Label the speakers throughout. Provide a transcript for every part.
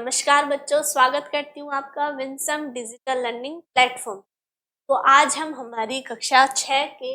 Speaker 1: नमस्कार बच्चों, स्वागत करती हूँ आपका विंसम डिजिटल लर्निंग प्लेटफॉर्म। तो आज हम हमारी कक्षा 6 के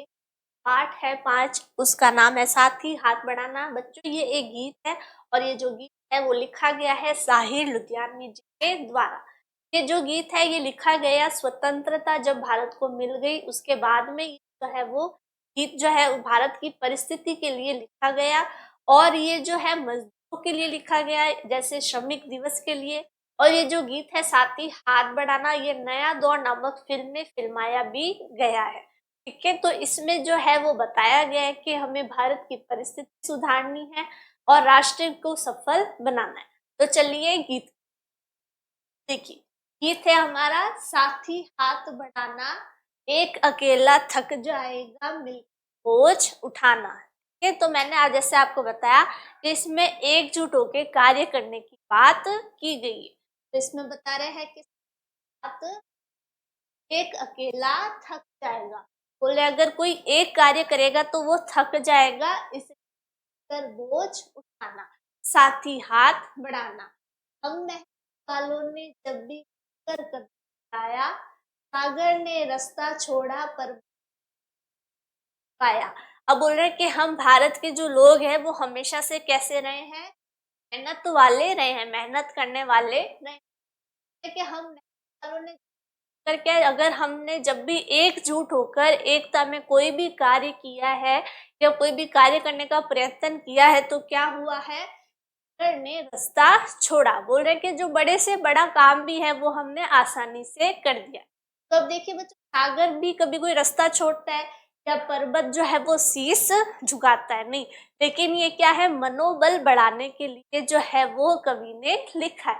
Speaker 1: पाठ है 5, उसका नाम है साथी हाथ बढ़ाना। बच्चों ये एक गीत है और ये जो गीत है वो लिखा गया है साहिर लुधियानवी जी के द्वारा। ये जो गीत है ये लिखा गया स्वतंत्रता जब भारत को मिल गई उसके बाद में जो है वो गीत जो है भारत की परिस्थिति के लिए लिखा गया। और ये जो है मजदूरों के लिए लिखा गया है, जैसे श्रमिक दिवस के लिए। और ये जो गीत है साथी हाथ बढ़ाना, ये नया दौर नामक फिल्म में फिल्माया भी गया है। ठीक है, तो इसमें जो है वो बताया गया है कि हमें भारत की परिस्थिति सुधारनी है और राष्ट्र को सफल बनाना है। तो चलिए गीत देखिए। गीत है हमारा साथी हाथ बढ़ाना, एक अकेला थक जाएगा मिल बोझ उठाना। ठीक है, तो मैंने आज जैसे आपको बताया कि इसमें एकजुट होकर कार्य करने की बात की गई है। तो इसमें बता रहे हैं कि साथ एक अकेला थक जाएगा। बोले अगर कोई एक कार्य करेगा तो वो थक जाएगा, इसलिए बोझ उठाना, साथी हाथ बढ़ाना। हम मेहनत वालों ने जब भी कर आया, सागर ने रास्ता छोड़ा पर पाया। अब बोल रहे हैं कि हम भारत के जो लोग हैं वो हमेशा से कैसे रहे हैं, मेहनत वाले रहे हैं, मेहनत करने वाले रहे हैं। कि हम मेहनत वालों ने करके अगर हमने जब भी एकजुट होकर एकता में कोई भी कार्य किया है या कोई भी कार्य करने का प्रयत्न किया है तो क्या हुआ है, ने रास्ता छोड़ा। बोल रहे कि जो बड़े से बड़ा काम भी है वो हमने आसानी से कर दिया। तो अब देखिए बच्चों, सागर भी कभी कोई रास्ता छोड़ता है या पर्वत जो है वो शीश झुकाता है, नहीं। लेकिन ये क्या है, मनोबल बढ़ाने के लिए जो है वो कवि ने लिखा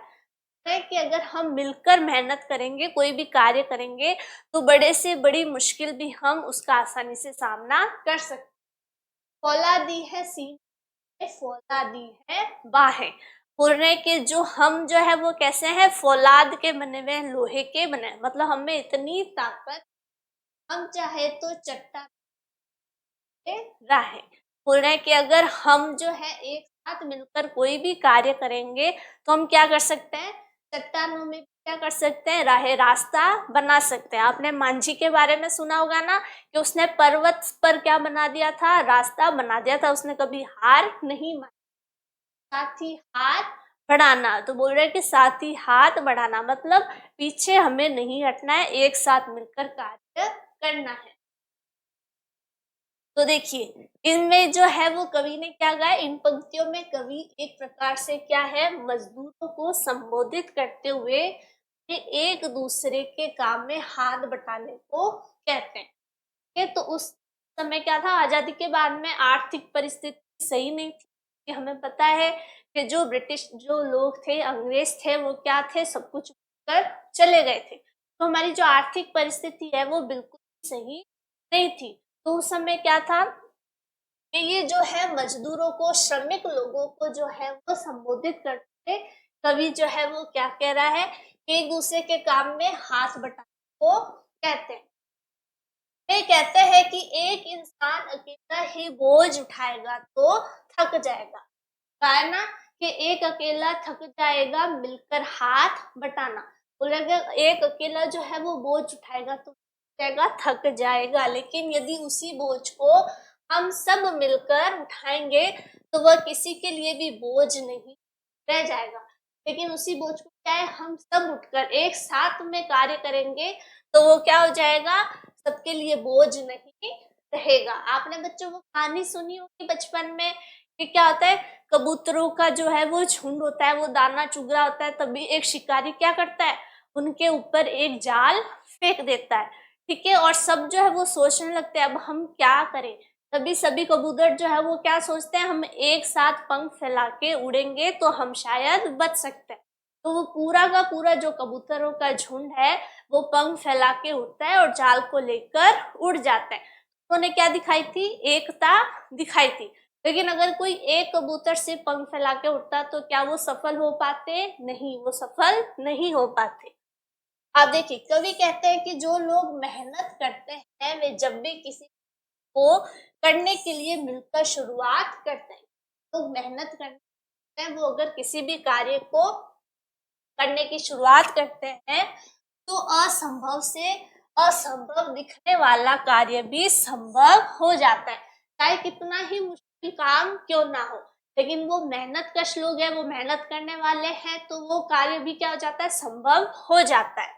Speaker 1: है कि अगर हम मिलकर मेहनत करेंगे, कोई भी कार्य करेंगे तो बड़े से बड़ी मुश्किल भी हम उसका आसानी से सामना कर सकते। फौलादी है सीने, फौलादी है बाहें। बोल रहे हैं कि जो हम जो है वो कैसे हैं, फौलाद के बने हुए, लोहे के बने, मतलब हमें इतनी ताकत, हम चाहे तो चट्टान राहें। बोल रहे हैं कि अगर हम जो है एक साथ मिलकर कोई भी कार्य करेंगे तो हम क्या कर सकते हैं, चट्टानों में क्या कर सकते हैं, राहें, रास्ता बना सकते हैं। आपने मांझी के बारे में सुना होगा ना कि उसने पर्वत पर क्या बना दिया था, रास्ता बना दिया था, उसने कभी हार नहीं मानी। साथी हाथ बढ़ाना, तो बोल रहे हैं कि साथी हाथ बढ़ाना मतलब पीछे हमें नहीं हटना है, एक साथ मिलकर कार्य करना है। तो देखिए इनमें जो है वो कवि ने क्या गाया, इन पंक्तियों में कवि एक प्रकार से क्या है, मजदूरों को संबोधित करते हुए एक दूसरे के काम में हाथ बटाने को कहते हैं। तो उस समय क्या था, आजादी के बाद में आर्थिक परिस्थिति सही नहीं थी। कि हमें पता है कि जो ब्रिटिश जो लोग थे, अंग्रेज थे, वो क्या थे, सब कुछ कर चले गए थे। तो हमारी जो आर्थिक परिस्थिति है वो बिल्कुल सही नहीं थी। तो उस समय क्या था कि ये जो है मजदूरों को, श्रमिक लोगों को जो है वो संबोधित करते थे। कवि जो है वो क्या कह रहा है, एक दूसरे के काम में हाथ बटाने को कहते हैं। वे कहते हैं कि एक इंसान अकेला ही बोझ उठाएगा तो थक जाएगा। कहा है ना कि एक अकेला थक जाएगा, मिलकर हाथ बटाना। बोला एक अकेला जो है वो बोझ उठाएगा तो जाएगा, थक जाएगा, लेकिन यदि उसी बोझ को हम सब मिलकर उठाएंगे तो वह किसी के लिए भी बोझ नहीं रह जाएगा। लेकिन उसी बोझ को क्या है, हम सब उठकर एक साथ में कार्य करेंगे तो वो क्या हो जाएगा, सबके लिए बोझ नहीं रहेगा। आपने बच्चों वो कहानी सुनी होगी बचपन में कि क्या होता है, कबूतरों का जो है वो झुंड होता है, वो दाना चुग रहा होता है, तभी एक शिकारी क्या करता है, उनके ऊपर एक जाल फेंक देता है। ठीक है, और सब जो है वो सोचने लगते हैं अब हम क्या करें। तभी सभी कबूतर जो है वो क्या सोचते हैं, हम एक साथ पंख फैला के उड़ेंगे तो हम शायद बच सकते हैं। तो वो पूरा का पूरा जो कबूतरों का झुंड है वो पंख फैला के उड़ता है और जाल को लेकर उड़ जाता है। उन्होंने क्या दिखाई थी, एकता दिखाई थी। लेकिन अगर कोई एक कबूतर से पंख फैला के उड़ता तो क्या वो सफल हो पाते, नहीं, वो सफल नहीं हो पाते। आप देखिए कवि कहते हैं कि जो लोग मेहनत करते हैं वे जब भी किसी को करने के लिए मिलकर शुरुआत करते हैं, तो मेहनत करते हैं वो अगर किसी भी कार्य को करने की शुरुआत करते हैं तो असंभव से असंभव दिखने वाला कार्य भी संभव हो जाता है, चाहे कितना ही मुश्किल काम क्यों ना हो। लेकिन वो मेहनत कश लोग हैं, वो मेहनत करने वाले हैं, तो वो कार्य भी क्या हो जाता है, संभव हो जाता है।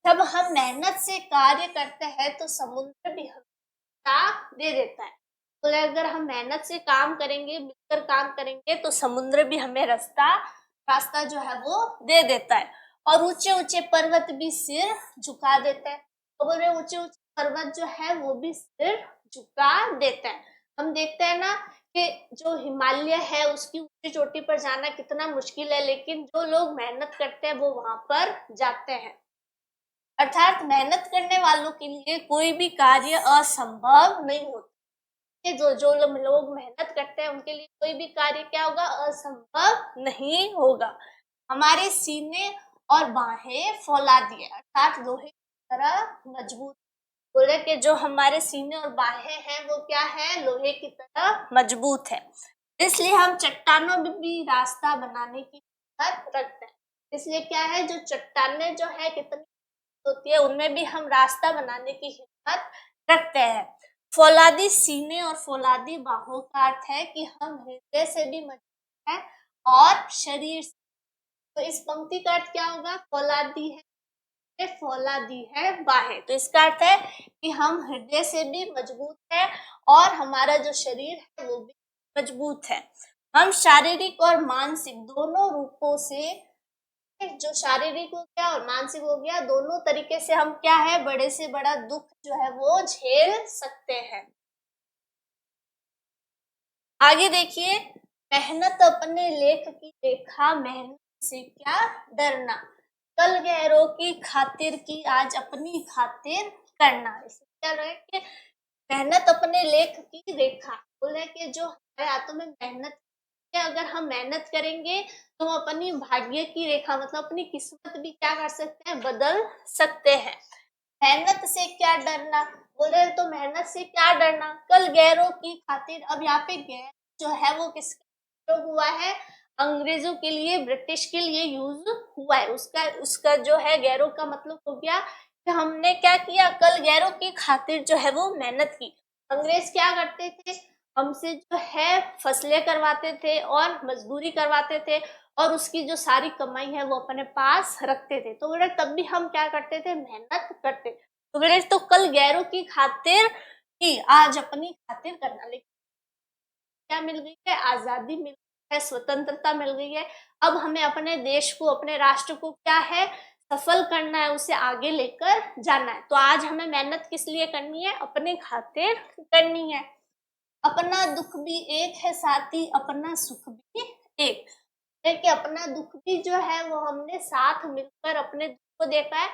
Speaker 1: जब हम मेहनत से कार्य करते हैं तो समुद्र भी हमें रास्ता दे देता है। तो अगर हम मेहनत से काम करेंगे, मिलकर काम करेंगे, तो समुद्र भी हमें रास्ता रास्ता जो है वो दे देता है। और ऊंचे ऊंचे पर्वत भी सिर झुका देते हैं। और बोले ऊंचे ऊंचे पर्वत जो है वो भी सिर झुका देते हैं। हम देखते हैं ना कि जो हिमालय है उसकी ऊंची चोटी पर जाना कितना मुश्किल है, लेकिन जो लोग मेहनत करते हैं वो वहां पर जाते हैं। अर्थात मेहनत करने वालों के लिए कोई भी कार्य असंभव नहीं होता। जो जो लोग मेहनत करते हैं उनके लिए कोई भी कार्य क्या होगा, असंभव नहीं होगा। हमारे सीने और बाहें फौलादी है, अर्थात लोहे की तरह मजबूत। बोले कि जो हमारे सीने और बाहें हैं वो क्या है, लोहे की तरह मजबूत है। इसलिए हम चट्टानों में भी रास्ता बनाने की हिम्मत रखते हैं। इसलिए क्या है, जो चट्टाने जो है कितनी होती है उनमें भी हम रास्ता बनाने की हिम्मत रखते हैं। फौलादी सीने और फौलादी बाहों का अर्थ है कि हम हृदय से भी मजबूत हैं और शरीर से। तो इस पंक्ति का अर्थ क्या होगा, फौलादी है, फौलादी है बाहें। तो इसका अर्थ है कि हम हृदय से भी मजबूत है और हमारा जो शरीर है वो भी मजबूत है। हम शारीरिक और मानसिक दोनों रूपों से, जो शारीरिक हो गया और मानसिक हो गया, दोनों तरीके से हम क्या है, बड़े से बड़ा दुख जो है वो झेल सकते हैं। आगे देखिए, मेहनत अपने लेख की रेखा, मेहनत से क्या डरना, कल गैरों की खातिर की आज अपनी खातिर करना। इससे क्या रहे कि मेहनत अपने लेख की रेखा, बोले कि जो हमारे हाथों में मेहनत है, अगर हम मेहनत करेंगे तो हम अपनी भाग्य की रेखा मतलब अपनी किस्मत भी क्या कर सकते हैं, बदल सकते हैं। मेहनत से क्या डरना, बोले तो मेहनत से क्या डरना, कल गैरों की खातिर। अब यहाँ पे गैर जो है वो किसके प्रयोग हुआ है, अंग्रेजों के लिए, ब्रिटिश के लिए यूज हुआ है। उसका उसका जो है गैरों का मतलब हो गया कि हमने क्या किया, कल गैरों की खातिर जो है वो मेहनत की। अंग्रेज क्या करते थे, हमसे जो है फसलें करवाते थे और मजदूरी करवाते थे और उसकी जो सारी कमाई है वो अपने पास रखते थे। तो बोले तब भी हम क्या करते थे, मेहनत करते। तो बोले तो कल गैरों की खातिर की आज अपनी खातिर करना। लेकिन क्या मिल गई है, आजादी मिल गई है, स्वतंत्रता मिल गई है। अब हमें अपने देश को, अपने राष्ट्र को क्या है, सफल करना है, उसे आगे लेकर जाना है। तो आज हमें मेहनत किस लिए करनी है, अपने खातिर करनी है। अपना दुख भी एक है साथी, अपना सुख भी एक है। कि अपना दुख भी जो है वो हमने साथ मिलकर अपने दुख को देखा है।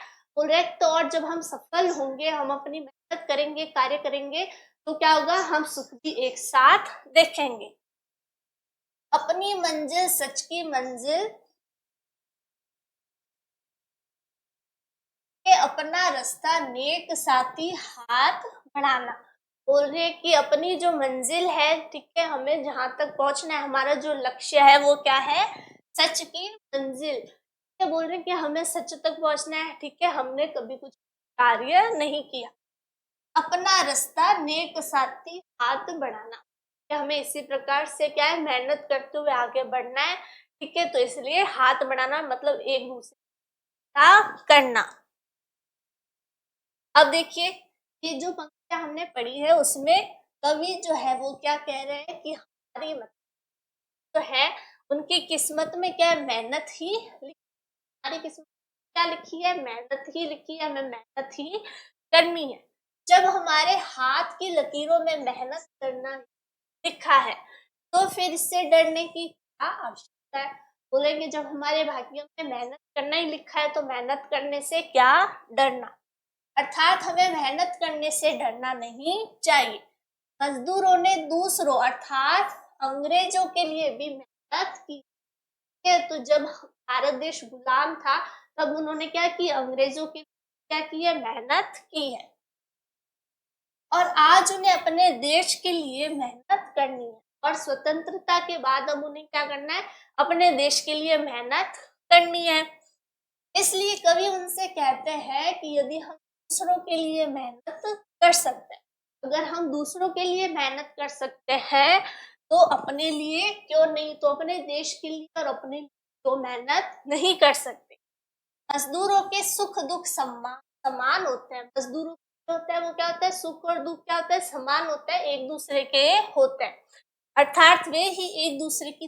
Speaker 1: तो और जब हम सफल होंगे, हम अपनी मेहनत करेंगे, कार्य करेंगे, तो क्या होगा, हम सुख भी एक साथ देखेंगे। अपनी मंजिल सच की मंजिल के अपना रास्ता नेक साथी हाथ बढ़ाना। बोल रहे हैं कि अपनी जो मंजिल है, ठीक है, हमें जहां तक पहुंचना है, हमारा जो लक्ष्य है वो क्या है, सच की मंजिल। बोल रहे हैं कि हमें सच तक पहुंचना है, ठीक है, हमने कभी कुछ कार्य नहीं किया। अपना रास्ता नेक साथी हाथ बढ़ाना, कि हमें इसी प्रकार से क्या है, मेहनत करते हुए आगे बढ़ना है, ठीक है। तो इसलिए हाथ बढ़ाना मतलब एक दूसरे का करना। अब देखिए, ये जो पंक्तियां हमने पढ़ी है उसमें कवि जो है वो क्या कह रहे हैं कि हमारी जो है उनकी किस्मत में क्या है, मेहनत ही हमारी किस्मत क्या लिखी है, मेहनत ही लिखी है, हमें मेहनत ही करनी है। जब हमारे हाथ की लकीरों में मेहनत करना लिखा है तो फिर इससे डरने की क्या आवश्यकता है। बोलेंगे जब हमारे भाग्यों में मेहनत करना ही लिखा है तो मेहनत करने से क्या डरना। अर्थात हमें मेहनत करने से डरना नहीं चाहिए। मजदूरों ने दूसरों अर्थात अंग्रेजों के लिए भी मेहनत की है। तो जब भारत देश गुलाम था तब उन्होंने क्या की, अंग्रेजों के क्या की है, मेहनत की है। और आज उन्हें अपने देश के लिए मेहनत करनी है और स्वतंत्रता के बाद अब उन्हें क्या करना है, अपने देश के लिए मेहनत करनी है। इसलिए कवि उनसे कहते हैं कि यदि हम दूसरों के लिए मेहनत कर सकते हैं, अगर हम दूसरों के लिए मेहनत कर सकते हैं तो अपने लिए क्यों नहीं, तो अपने देश के लिए और अपने लिए तो मेहनत नहीं कर सकते। मजदूरों के सुख दुख समान समान होते हैं। मजदूरों का होता है वो क्या होता है, सुख और दुख क्या होता है, समान होता है, एक दूसरे के होते हैं। अर्थात वे ही एक दूसरे की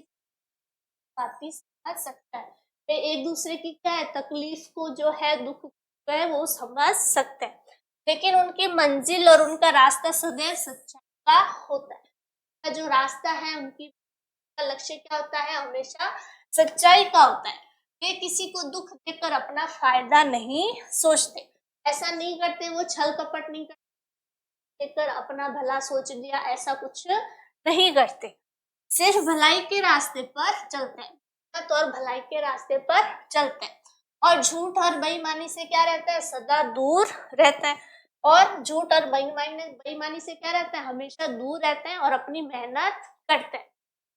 Speaker 1: बातें समझ सकता है, वे एक दूसरे की क्या है तकलीफ को जो है दुख को है वो समझ सकते हैं। लेकिन उनकी मंजिल और उनका रास्ता सदैव सच्चाई का होता है। उनका जो रास्ता है उनकी का लक्ष्य क्या होता है, हमेशा सच्चाई का होता है। वे किसी को दुख देकर अपना फायदा नहीं सोचते, ऐसा नहीं करते, वो छल कपट नहीं देकर अपना भला सोच लिया, ऐसा कुछ नहीं करते। सिर्फ भलाई के रास्ते पर चलते हैं, तो और भलाई के रास्ते पर चलते हैं। और झूठ और बेईमानी से क्या रहता है, सदा दूर रहता है। और झूठ और बेईमानी से क्या रहता है, हमेशा दूर रहते हैं और अपनी मेहनत करते हैं।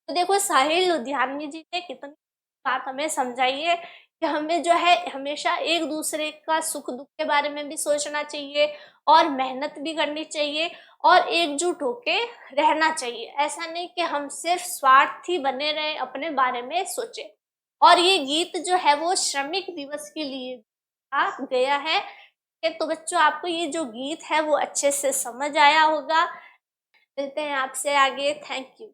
Speaker 1: तो देखो साहिल लुधियानवी जी ने कितनी बात हमें समझाई है कि हमें जो है हमेशा एक दूसरे का सुख दुख के बारे में भी सोचना चाहिए और मेहनत भी करनी चाहिए और एकजुट होके रहना चाहिए। ऐसा नहीं कि हम सिर्फ स्वार्थी बने रहे, अपने बारे में सोचे। और ये गीत जो है वो श्रमिक दिवस के लिए आ गया है कि तो बच्चों आपको ये जो गीत है वो अच्छे से समझ आया होगा। मिलते हैं आपसे आगे। Thank you.